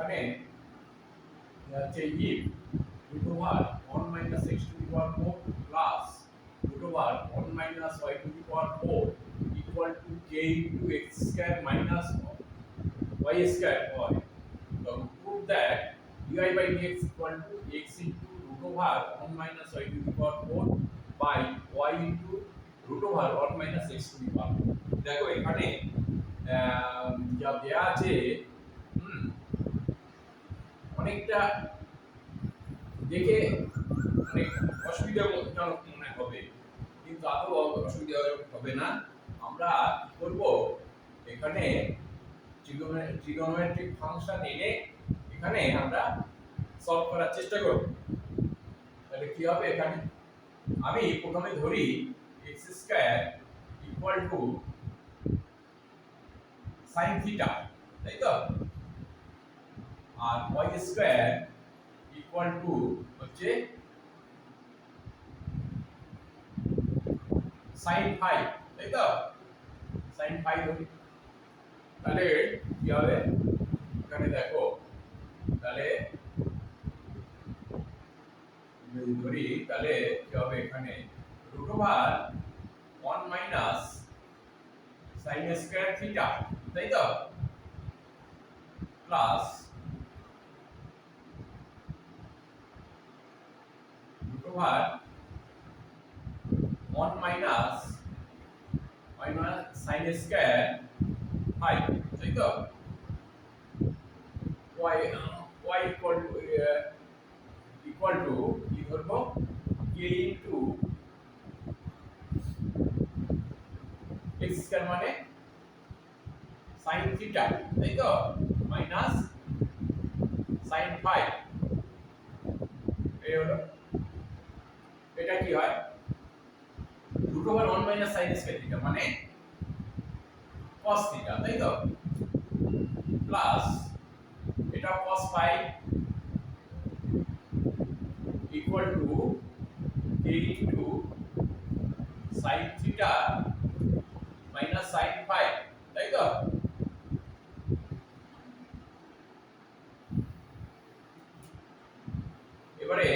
এখানে হচ্ছে if root over 1 minus x to the power 4 plus root over 1 minus y to the power 4 equal to k into x square minus y square হয়। So prove that dy by dx equal to x into root over 1 minus y to the power 4 by y into root over 1 minus x to the power 4। দেখো এখানে যা দেয়া আছে অনেকটা দেখে অনেক অসুবিধাজনক মনে হবে, কিন্তু আদৌ অসুবিধাজনক হবে না। আমরা কি করব, এখানে ট্রিগোনোমেট্রিক ফাংশন এনে এখানে আমরা সলভ করার চেষ্টা করব। তাহলে কি হবে, এখানে আমি প্রথমে ধরি x square equal to sin theta, তাই তো, আর y স্কয়ার ইকুয়াল টু হচ্ছে sin ফাই, তাই তো, sin ফাই ধরি। তাহলে কি হবে, এখানে দেখো, তাহলে ধরি, তাহলে কি হবে, এখানে root over 1 minus sin square theta, তাই তো, plus root over 1 minus sin square phi, তাই তো, y ইকুয়াল টু কি ধরবো, k ইনটু x স্কয়ার মানে sin থিটা, তাই তো, মাইনাস sin ফাই। এই হলো, এটা কি হয়, root over 1 minus sin square theta মানে cos থিটা, তাই তো, প্লাস এটা cos phi equal to k into sin theta minus sin phi, তাই তো। এবারে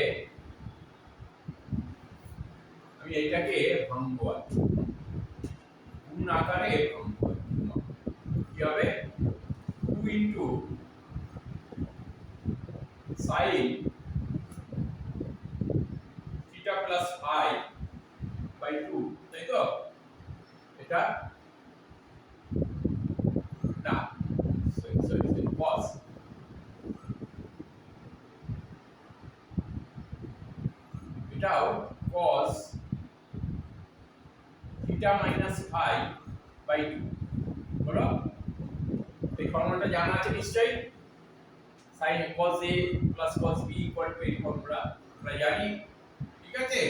আমি এইটাকে ভাঙবো, আর গুণ আকারে ভাঙবো। কি হবে, 2 into sin theta plus phi by 2, তাই তো, এটা না, সরি cos, এটাও cos theta minus phi by 2 বলো। এই ফর্মুলাটা জানা আছে নিশ্চয়ই, sin cos a plus cos b equal to এই ফর্মুলা আমরা জানি, ঠিক আছে।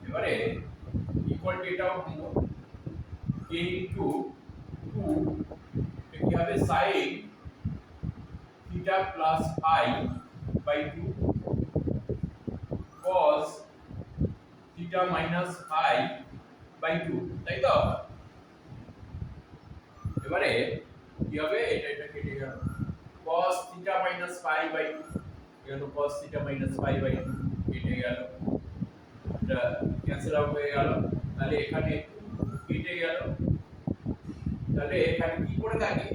এবারে ইকুয়াল টু এটাও ভাঙবো, k ইনটু 2 কি হবে, sin theta plus phi by 2 cos theta minus phi by 2, তাই তো। এবারে কি হবে, এটা কেটে গেল, cos theta minus phi by 2, এখানে cos theta minus phi by 2 কেটে গেল, এটা ক্যান্সেল আউট হয়ে গেল। তাহলে এখানে কেটে গেল, তাহলে এখানে কি পড়ে থাকে,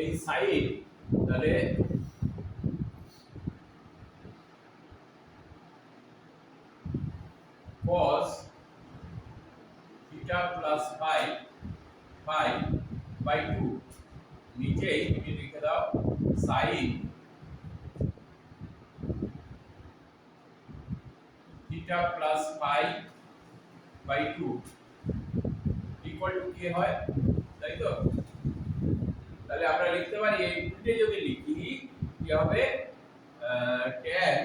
এই সাইন, তাহলে cos theta plus phi by 2, নিচেই তুমি লিখে দাও sin theta plus phi by 2 equal to কি হয়, তাই তো। তাহলে আমরা লিখতে পারি, এই উল্টে যদি লিখি কি হবে, tan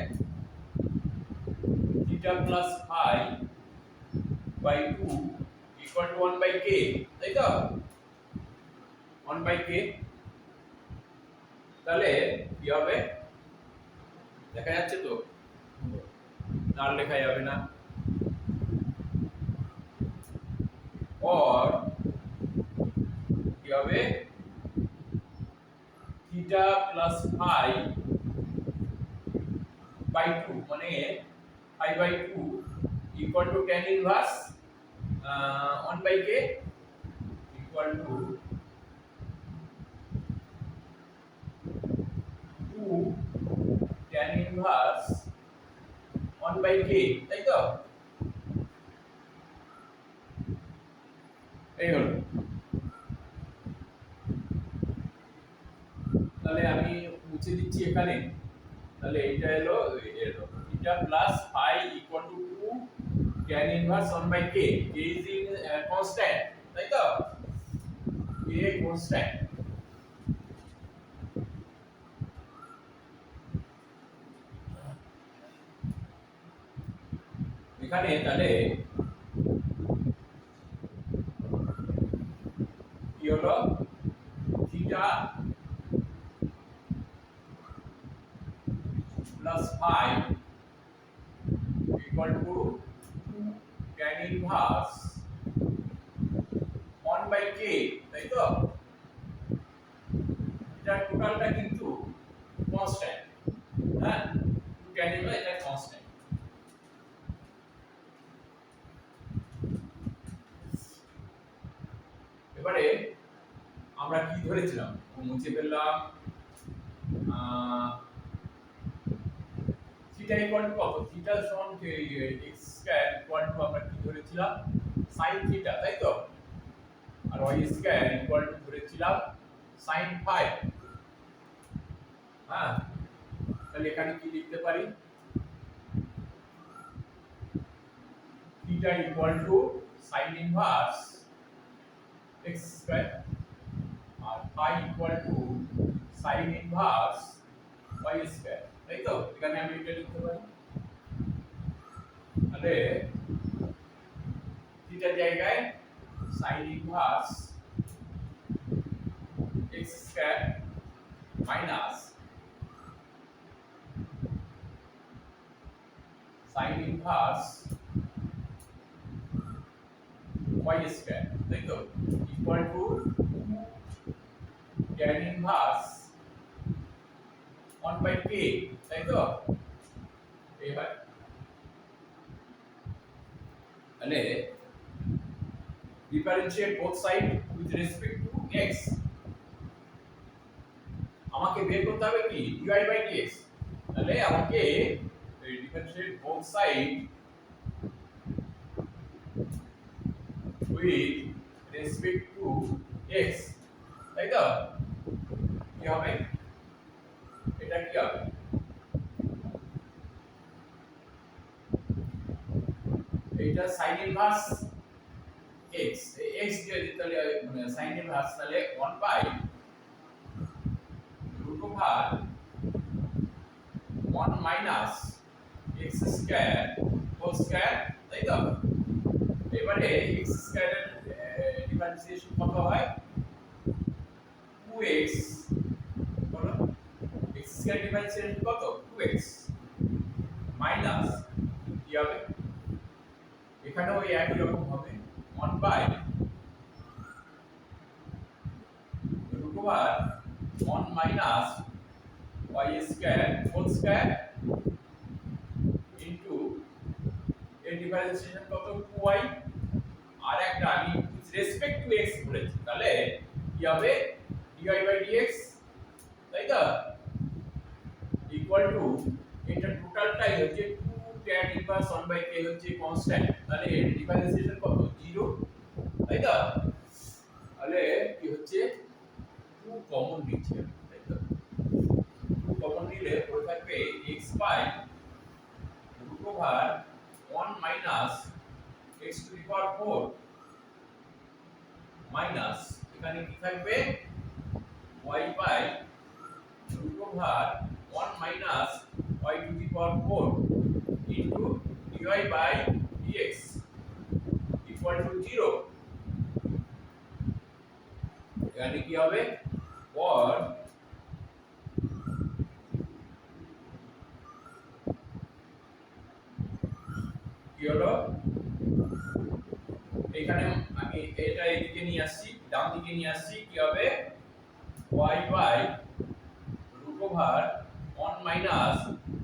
theta plus phi by 2 equal to 1 by k, তাই তো, 1 বাই k। তাহলে কি হবে, দেখা যাচ্ছে তো, আর লেখা যাবে না, और কি হবে, থিটা প্লাস ফাই বাই 2 মানে phi by 2 equal to tan inverse 1 by k equal to 2 tan inverse 1 by k, তাই তো? এই হলো। তাহলে আমি মুছে দিচ্ছি এখানে। তাহলে এটা হলো theta plus phi equal to 2 tan inverse 1 by k, k is in constant, তাই তো? k constant. এখানে তাহলে কি হলো, theta plus phi equal to 2 tan inverse 1 by k, তাই তো? এটা টোটালটা কিন্তু কনস্ট্যান্ট, হ্যাঁ, 2 tan ইনভার্স এটা কনস্ট্যান্ট। এবারে আমরা কি ধরেছিলাম, মুছে ফেললাম। থিটা ইকুয়াল টু কত, থিটা সমান x স্কয়ার ইকুয়াল টু আমরা কি ধরেছিলাম, sin থিটা, তাই তো? আর y স্কয়ার ইকুয়াল টু ধরেছিলাম sin ফাই। হ্যাঁ, তাহলে এখানে কি লিখতে পারি, theta equal to sin inverse x square আর phi equal to sin inverse y square, তাই তো? এখানে আমি এটা লিখতে পারি। তাহলে থিটার জায়গায় sin inverse x square minus sin inverse y square, তাই তো? Equal to tan inverse 1 by k, তাই তো? এবার তাহলে differentiate both side with respect to x। আমাকে বের করতে হবে কি, dy বাই dx। তাহলে আমাকে differentiate both side with respect to x, তাই তো? কি হবে, এটা কি হবে, এটা sin ইনভার্স x, x দিয়ে দিতে হলে মানে sin ইনভার্স, তাহলে 1 by root over 1 minus x square whole square, তাই তো? এবারে x স্কয়ারের ডিফারেন্সিয়েশন কত হয়, 2x বলো, x স্কয়ার ডিফারেন্সিয়েশন কত, 2x মাইনাস কি হবে, এখানেও এই একই রকম হবে 1 by root over 1 minus y square whole square into এর ডিফারেন্সিয়েশন কত, 2y, আর একটা আমি রেসপেক্ট টু x বলেছি, তাহলে কি হবে, dy বাই dx, তাই তো? ইকুয়াল টু এটা টোটালটাই হচ্ছে 2 tan ইনভার্স 1 বাই k হচ্ছে কনস্ট্যান্ট, তাহলে এর ডিফারেন্সিয়েশন কত, 0, তাই তো? তাহলে কি হচ্ছে, 2 কমন নিচ্ছে, তাই তো? 2 কমন নিলে পড়ে থাকবে x by root over 1 minus x to the power 4 minus এখানে কি থাকবে, y by root over 1 minus y to the power 4 into dy by dx equal to 0। এখানে কি হবে, পর কি হলো, এখানে আমি এটা এদিকে নিয়ে আসছি, ডান দিকে নিয়ে আসছি, কি হবে, y by root over 1 minus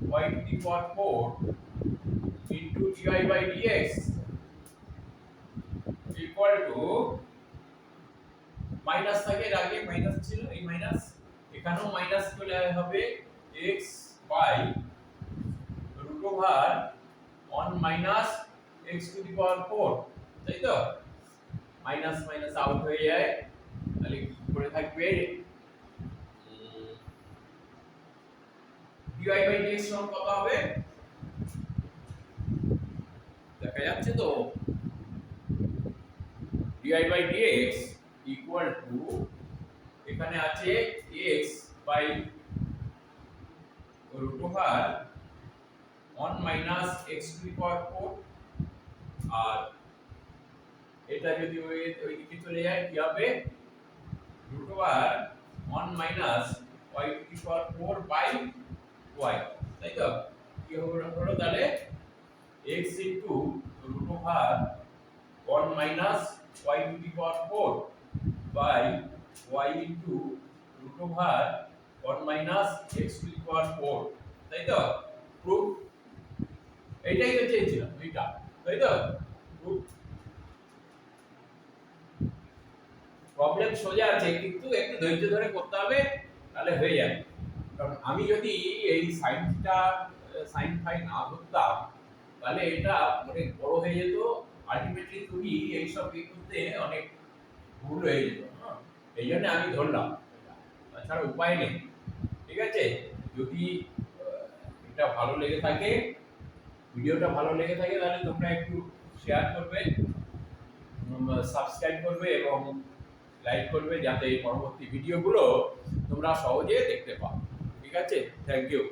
y to the power 4 into dy by dx equal to minus থাকে, এর আগে মাইনাস ছিল, এই মাইনাস এখানেও মাইনাস চলে হবে x by root over 1 minus x to the power 4, তাই তো? মাইনাস মাইনাস আউট হয়ে যায়, তাহলে কি করে থাকবে dy বাই dx সমান কত হবে দেখা যাচ্ছে তো? dy by dx equal to এখানে আছে x by root over 1 minus x to the power 4, আর এটা যদি ওই দিকে চলে যায় কি হবে root over 1 minus y to the power 4 by y, তাই তো? কি হলো তাহলে x into root over 1 minus y to the power 4 by y into root over 1 minus x to the power 4, তাই তো? প্রুফ এটাই তো চেয়েছিলাম, এইটা, তাই তো? প্রুফ প্রবলেম সোজা আছে, কিন্তু একটু ধৈর্য ধরে করতে হবে, তাহলে হয়ে যাবে। কারণ আমি যদি এই সাইন থিটা সাইন ফাই না ধরতাম, তাহলে এটা অনেক বড় হয়ে যেত, আলটিমেটলি তুমি এই সব করতে অনেক ভুল হয়ে যেত। এই জন্য আমি ধরলাম, তাছাড়া উপায় নেই। ঠিক আছে, যদি এটা ভালো লেগে থাকে, ভিডিওটা ভালো লেগে থাকে, তাহলে তোমরা একটু শেয়ার করবে, সাবস্ক্রাইব করবে এবং লাইক করবে, যাতে এই পরবর্তী ভিডিওগুলো তোমরা সহজে দেখতে পাও। ঠিক আছে, থ্যাংক ইউ।